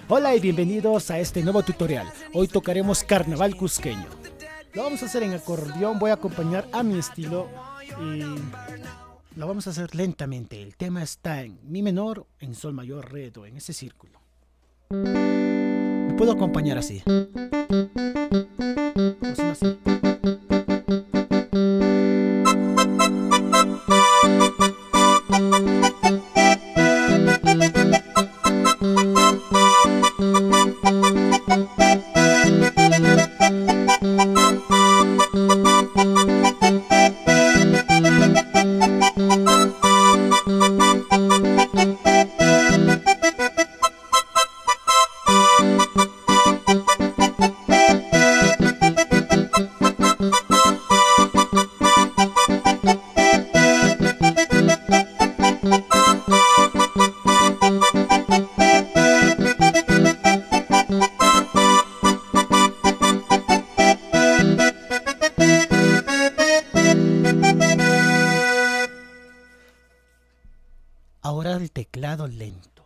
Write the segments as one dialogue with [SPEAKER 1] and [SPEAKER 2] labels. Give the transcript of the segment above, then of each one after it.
[SPEAKER 1] Hola y bienvenidos a este nuevo tutorial. Hoy tocaremos Carnaval Cusqueño. Lo vamos a hacer en acordeón, voy a acompañar a mi estilo y lo vamos a hacer lentamente. El tema está en mi menor, en sol mayor, re, do, en ese círculo. Me puedo acompañar así. O si no, así. Ahora el teclado lento.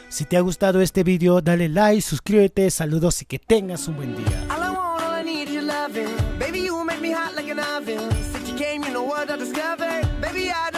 [SPEAKER 1] Si te ha gustado este video, dale like, suscríbete, saludos y que tengas un buen día.
[SPEAKER 2] All I want, all I need is your loving. Baby, you make me hot like an oven. Since you came, you know what I discovered. Baby, I